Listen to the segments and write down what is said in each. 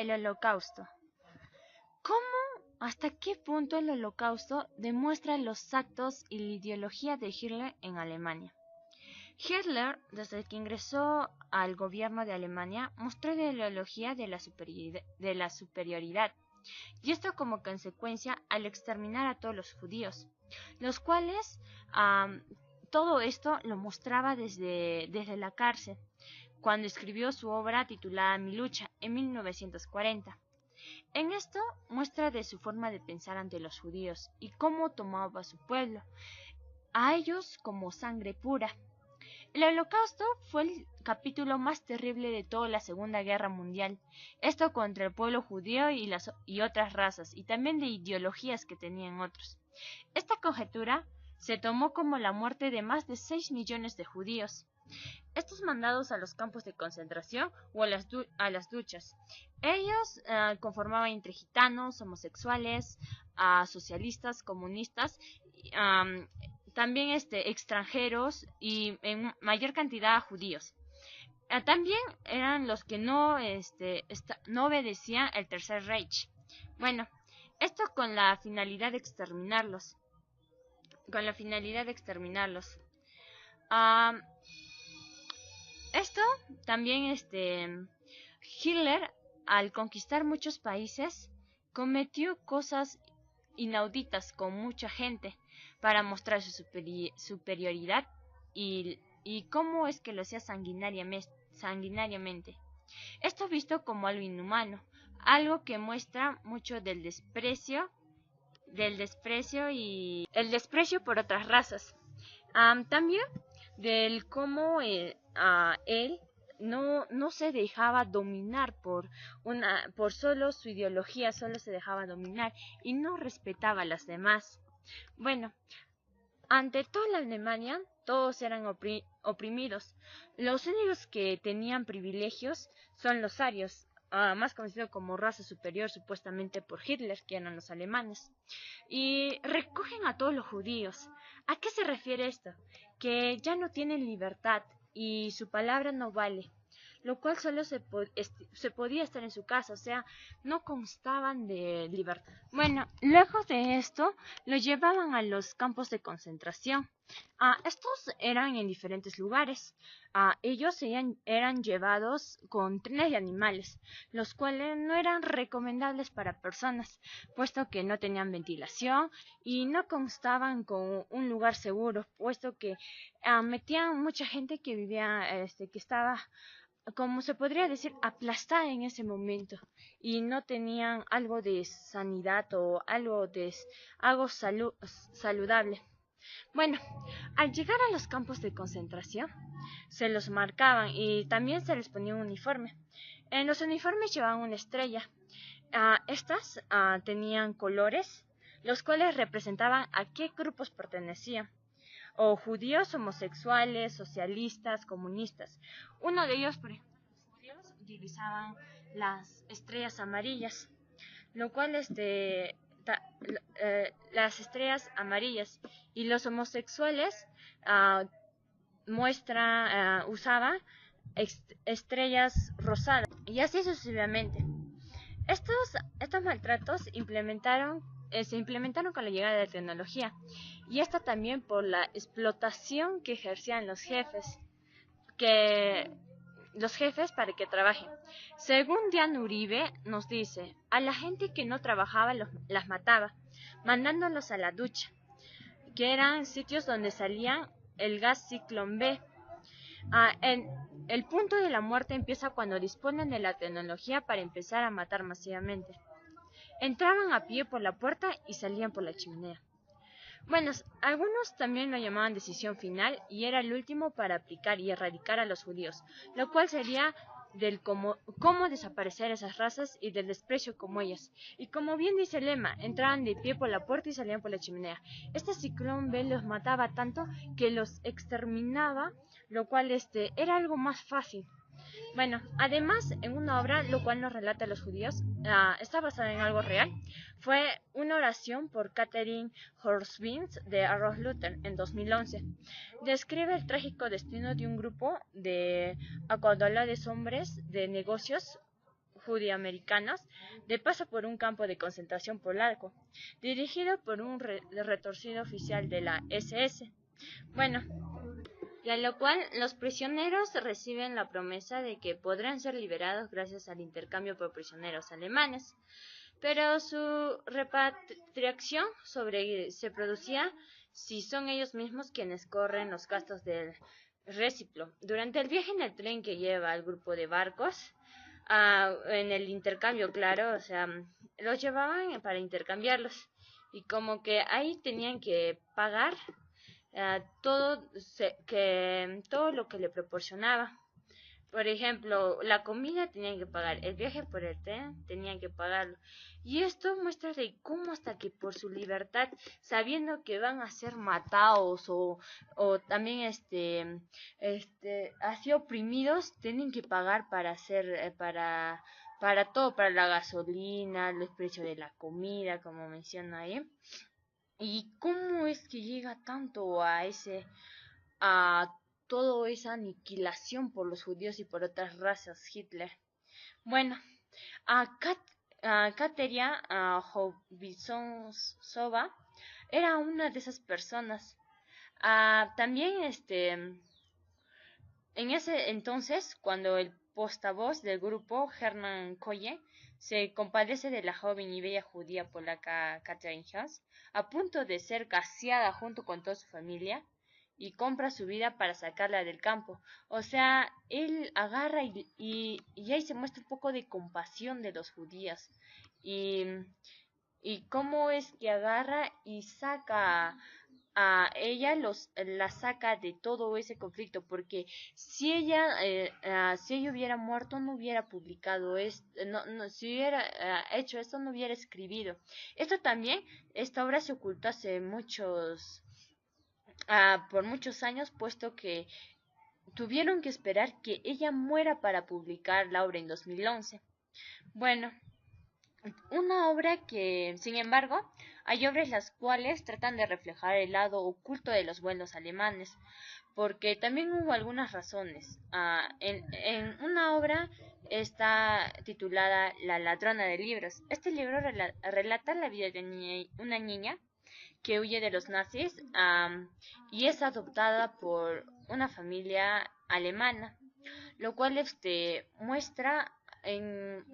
El Holocausto. ¿Cómo, hasta qué punto el Holocausto demuestra los actos y la ideología de Hitler en Alemania? Hitler, desde que ingresó al gobierno de Alemania, mostró la ideología de la superioridad, y esto como consecuencia al exterminar a todos los judíos, los cuales todo esto lo mostraba desde la cárcel, cuando escribió su obra titulada Mi lucha en 1940. En esto muestra de su forma de pensar ante los judíos y cómo tomaba a su pueblo, a ellos como sangre pura. El Holocausto fue el capítulo más terrible de toda la Segunda Guerra Mundial, esto contra el pueblo judío y otras razas, y también de ideologías que tenían otros. Esta conjetura se tomó como la muerte de más de 6 millones de judíos, estos mandados a los campos de concentración o a las duchas. Ellos conformaban entre gitanos, homosexuales, socialistas, comunistas, también extranjeros y en mayor cantidad judíos. También eran los que no obedecían el Tercer Reich. Bueno, esto con la finalidad de exterminarlos. Esto también Hitler, al conquistar muchos países, cometió cosas inauditas con mucha gente para mostrar su superioridad y cómo es que lo hacía sanguinariamente. Esto visto como algo inhumano, algo que muestra mucho del desprecio y el desprecio por otras razas. También del cómo él no se dejaba dominar por solo su ideología, solo se dejaba dominar y no respetaba a las demás. Bueno, ante toda la Alemania, todos eran oprimidos. Los únicos que tenían privilegios son los arios, más conocidos como raza superior supuestamente por Hitler, que eran los alemanes. Y recogen a todos los judíos. ¿A qué se refiere esto? Que ya no tienen libertad y su palabra no vale, lo cual solo se podía estar en su casa, o sea, no constaban de libertad. Bueno, luego de esto, los llevaban a los campos de concentración. Estos eran en diferentes lugares. Ellos eran llevados con trenes de animales, los cuales no eran recomendables para personas, puesto que no tenían ventilación y no constaban con un lugar seguro, puesto que metían mucha gente que vivía, que estaba, como se podría decir, aplastada en ese momento y no tenían algo de sanidad o algo saludable. Bueno, al llegar a los campos de concentración, se los marcaban y también se les ponía un uniforme. En los uniformes llevaban una estrella. Estas tenían colores, los cuales representaban a qué grupos pertenecían, o judíos, homosexuales, socialistas, comunistas. Uno de ellos, por ejemplo, los judíos utilizaban las estrellas amarillas, lo cual las estrellas amarillas, y los homosexuales usaban estrellas rosadas y así sucesivamente. Estos maltratos se implementaron con la llegada de la tecnología, y esto también por la explotación que ejercían los jefes para que trabajen. Según Diana Uribe nos dice, a la gente que no trabajaba las mataba, mandándolos a la ducha, que eran sitios donde salían el gas ciclón B. El punto de la muerte empieza cuando disponen de la tecnología para empezar a matar masivamente. Entraban a pie por la puerta y salían por la chimenea. Bueno, algunos también lo llamaban decisión final y era el último para aplicar y erradicar a los judíos, lo cual sería del cómo desaparecer esas razas y del desprecio como ellas. Y como bien dice el lema, entraban de pie por la puerta y salían por la chimenea. Este ciclón B los mataba tanto que los exterminaba, lo cual era algo más fácil. Bueno, además, en una obra, lo cual nos relata a los judíos, está basada en algo real, fue una oración por Catherine Horsvins de Arrow Luther en 2011. Describe el trágico destino de un grupo de acaudalados hombres de negocios judioamericanos de paso por un campo de concentración polaco, dirigido por un retorcido oficial de la SS. Bueno, y a lo cual los prisioneros reciben la promesa de que podrán ser liberados gracias al intercambio por prisioneros alemanes, pero su repatriación se producía si son ellos mismos quienes corren los gastos del réciplo. Durante el viaje en el tren que lleva al grupo de barcos, en el intercambio, claro, o sea, los llevaban para intercambiarlos y como que ahí tenían que pagar todo lo que le proporcionaba. Por ejemplo, la comida tenían que pagar, el viaje por el tren tenían que pagarlo. Y esto muestra de cómo hasta que por su libertad, sabiendo que van a ser matados o también así oprimidos, tienen que pagar para hacer, para todo, para la gasolina, el precio de la comida, como menciona ahí. ¿Y cómo es que llega tanto a toda esa aniquilación por los judíos y por otras razas Hitler? Bueno, a Kateria Hobisonsova era una de esas personas. También en ese entonces, cuando el portavoz del grupo, Hermann Koye, se compadece de la joven y bella judía polaca Katrin Haas, a punto de ser gaseada junto con toda su familia, y compra su vida para sacarla del campo. O sea, él agarra y ahí se muestra un poco de compasión de los judíos. Y, y cómo es que agarra y saca a ella la saca de todo ese conflicto, porque si ella hubiera muerto no hubiera publicado esto, si hubiera hecho esto no hubiera escribido esto. También esta obra se ocultó hace por muchos años, puesto que tuvieron que esperar que ella muera para publicar la obra en 2011. Bueno, una obra que, sin embargo, hay obras las cuales tratan de reflejar el lado oculto de los buenos alemanes, porque también hubo algunas razones. En una obra está titulada La ladrona de libros. Este libro relata la vida de una niña que huye de los nazis y es adoptada por una familia alemana, lo cual muestra en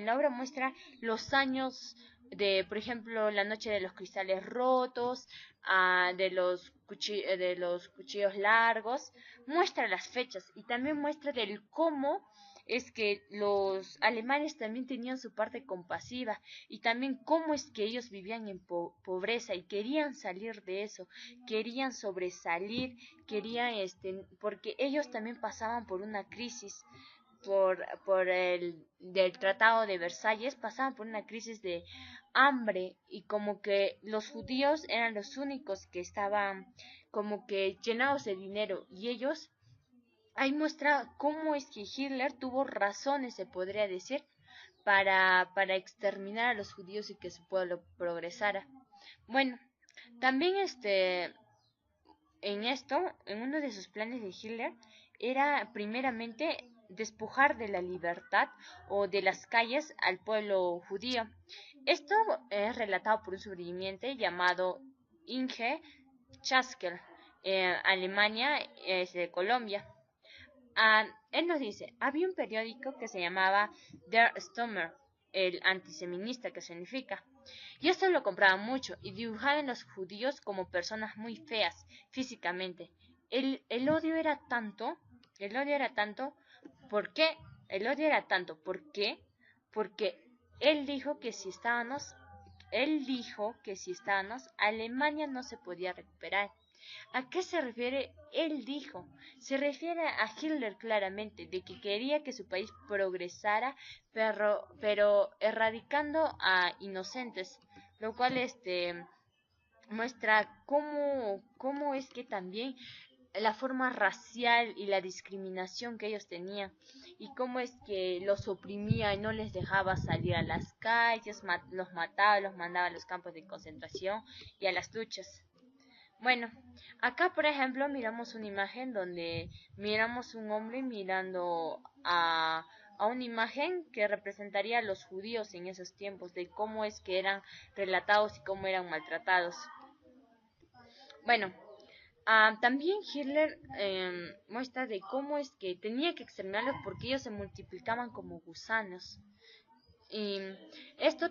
la obra muestra los años de, por ejemplo, la noche de los cristales rotos, de los cuchillos largos, muestra las fechas y también muestra del cómo es que los alemanes también tenían su parte compasiva y también cómo es que ellos vivían en pobreza y querían salir de eso, querían sobresalir, querían porque ellos también pasaban por una crisis por el del Tratado de Versalles, pasaban por una crisis de hambre y como que los judíos eran los únicos que estaban como que llenados de dinero y ellos. Ahí muestra cómo es que Hitler tuvo razones, se podría decir, para exterminar a los judíos y que su pueblo progresara. Bueno, también en uno de sus planes de Hitler, era primeramente despojar de la libertad o de las calles al pueblo judío. Esto es relatado por un sobreviviente llamado Inge Chaskel, Alemania, de Colombia. Él nos dice, había un periódico que se llamaba Der Stummer, el antiseminista, que significa, y esto lo compraban mucho y dibujaban a los judíos como personas muy feas físicamente. El odio era tanto, ¿por qué? El odio era tanto, ¿por qué? Porque él dijo que si estábamos, Alemania no se podía recuperar. ¿A qué se refiere? Él dijo, se refiere a Hitler claramente, de que quería que su país progresara, pero erradicando a inocentes, lo cual muestra cómo es que también la forma racial y la discriminación que ellos tenían y cómo es que los oprimía y no les dejaba salir a las calles, los mataba, los mandaba a los campos de concentración y a las luchas. Bueno, acá por ejemplo miramos una imagen donde miramos un hombre mirando a una imagen que representaría a los judíos en esos tiempos, de cómo es que eran relatados y cómo eran maltratados. Bueno, también Hitler muestra de cómo es que tenía que exterminarlos porque ellos se multiplicaban como gusanos. Y esto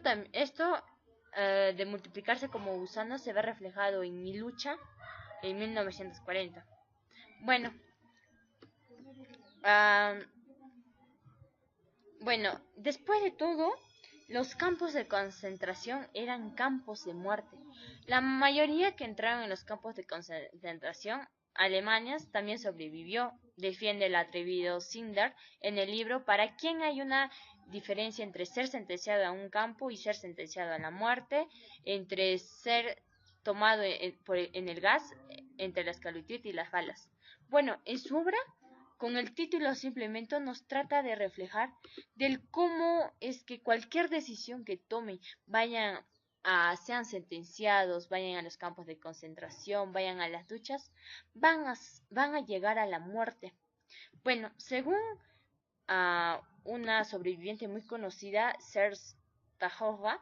de multiplicarse como gusanos se ve reflejado en Mi lucha en 1940. Bueno, ah, después de todo, los campos de concentración eran campos de muerte. La mayoría que entraron en los campos de concentración alemanes también sobrevivió, defiende el atrevido Sinder en el libro Para quién hay una diferencia entre ser sentenciado a un campo y ser sentenciado a la muerte, entre ser tomado en el gas, entre la esclavitud y las balas. Bueno, en su obra con el título simplemente nos trata de reflejar del cómo es que cualquier decisión que tomen, sean sentenciados, vayan a los campos de concentración, vayan a las duchas, van a llegar a la muerte. Bueno, según una sobreviviente muy conocida, Serge Tajova,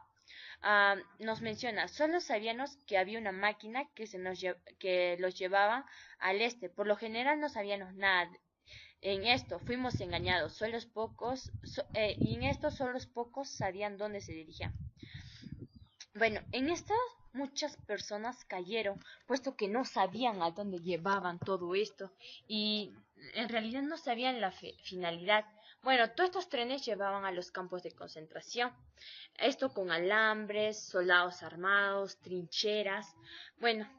nos menciona, solo sabíamos que había una máquina que los llevaba al este, por lo general no sabíamos nada. En esto fuimos engañados, y en esto solo los pocos sabían dónde se dirigían. Bueno, en esto muchas personas cayeron, puesto que no sabían a dónde llevaban todo esto y en realidad no sabían la finalidad. Bueno, todos estos trenes llevaban a los campos de concentración, esto con alambres, soldados armados, trincheras. Bueno,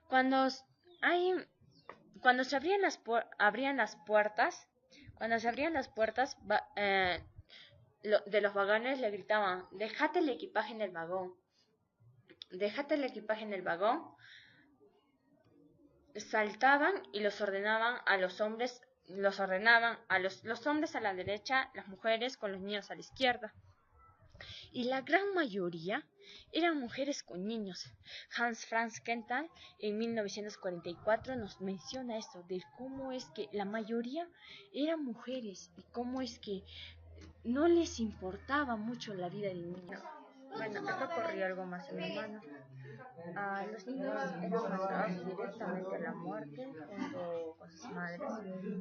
cuando hay cuando se abrían las puertas de los vagones le gritaban, déjate el equipaje en el vagón, déjate el equipaje en el vagón, saltaban y los ordenaban a los hombres a la derecha, las mujeres con los niños a la izquierda. Y la gran mayoría eran mujeres con niños. Hans Franz Kental en 1944 nos menciona esto, de cómo es que la mayoría eran mujeres y cómo es que no les importaba mucho la vida del niño. Bueno, esto ocurrió algo más inhumano. Los niños eran mandados directamente a la muerte junto con sus madres.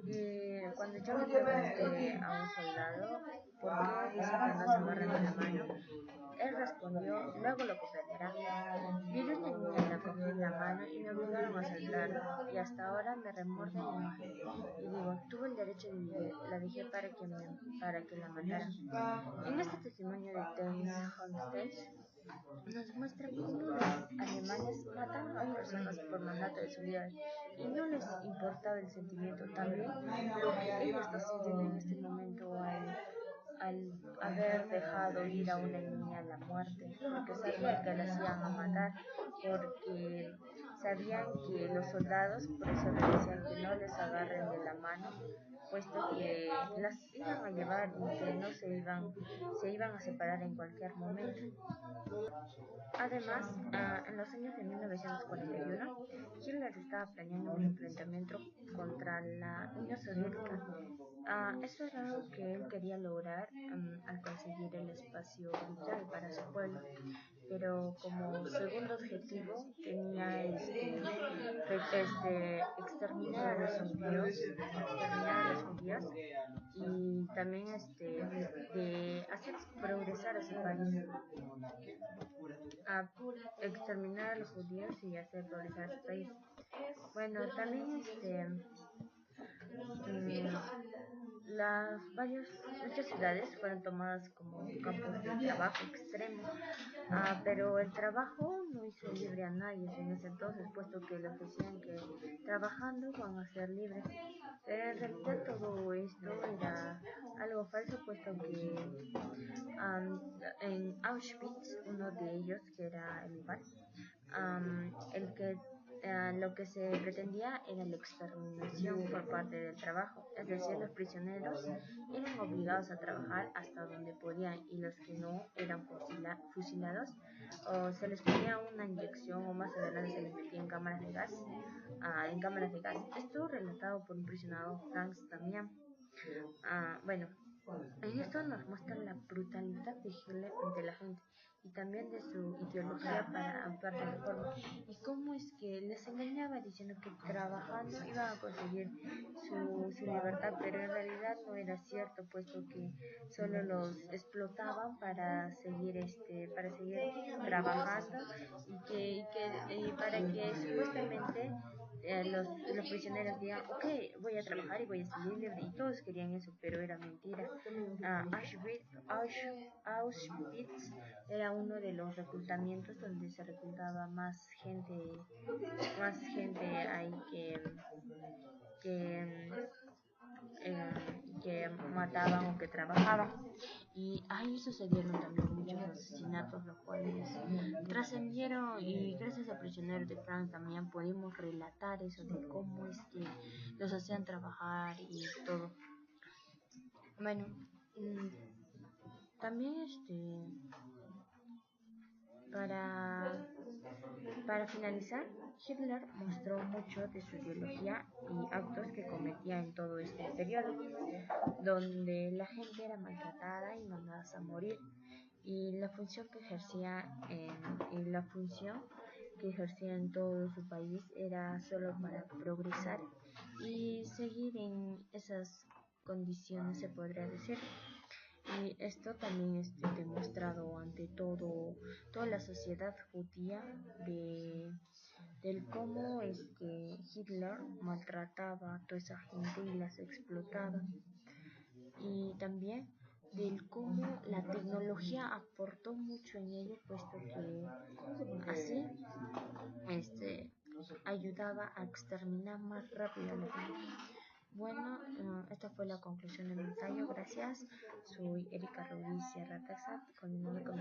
Y cuando yo le pregunté a un soldado por qué dice que no se agarran de la mano, él respondió, luego lo comprenderá. Miré una niña y la cogí en la mano y me obligaron a saltar, y hasta ahora me remorde la imagen. Y digo, tuve el derecho de vivir, la dejé para que la mataran. En este testimonio de James Homestead nos muestra cómo los alemanes mataban a personas por mandato de su líder y no les importaba el sentimiento, también lo que ella está sintiendo en este momento al haber dejado ir a una niña a la muerte, porque sabían que la hacían a matar, porque sabían que los soldados, por eso les decían que no les agarren de la mano, puesto que las iban a llevar y que no se iban a separar en cualquier momento. Además, en los años de 1941, Hitler estaba planeando un enfrentamiento contra la Unión Soviética. Eso era algo que él quería lograr al conseguir el espacio vital para su pueblo, pero como segundo objetivo tenía exterminar a los judíos y también de hacer progresar a su país, a exterminar a los judíos y hacer progresar a su país. Bueno, también muchas ciudades fueron tomadas como campos de trabajo extremo, pero el trabajo no hizo libre a nadie en ese entonces, puesto que les decían que trabajando van a ser libres. Pero en realidad todo esto era algo falso, puesto que en Auschwitz, uno de ellos, que era el lugar, lo que se pretendía era la exterminación por parte del trabajo, es decir, los prisioneros eran obligados a trabajar hasta donde podían y los que no eran fusilados o se les ponía una inyección o más adelante se les metía en cámaras de gas. Esto relatado por un prisionero, Franz Damian. Bueno, Y esto nos muestra la brutalidad de Hitler ante la gente y también de su ideología para actuar de esa forma y cómo es que les engañaba diciendo que trabajando iban a conseguir su libertad, pero en realidad no era cierto, puesto que solo los explotaban para seguir trabajando y para que supuestamente los prisioneros digan, ok, voy a trabajar y voy a salir libre, y todos querían eso, pero era mentira. Auschwitz era uno de los reclutamientos donde se reclutaba más gente ahí que, que mataban o que trabajaban. Y ahí sucedieron también muchos asesinatos, los cuales trascendieron y gracias al prisionero de Frank también pudimos relatar eso de cómo es que los hacían trabajar y todo. Bueno, también para, para finalizar, Hitler mostró mucho de su ideología y actos que cometía en todo este periodo, donde la gente era maltratada y mandada a morir, y la función que ejercía en todo su país era solo para progresar y seguir en esas condiciones, se podría decir. Y esto también demostrado ante toda la sociedad judía del cómo Hitler maltrataba a toda esa gente y las explotaba. Y también del cómo la tecnología aportó mucho en ello, puesto que así ayudaba a exterminar más rápido a la gente. Bueno, esta fue la conclusión de mi ensayo. Gracias. Soy Erika Ruiz Sierra Taxa, continuando con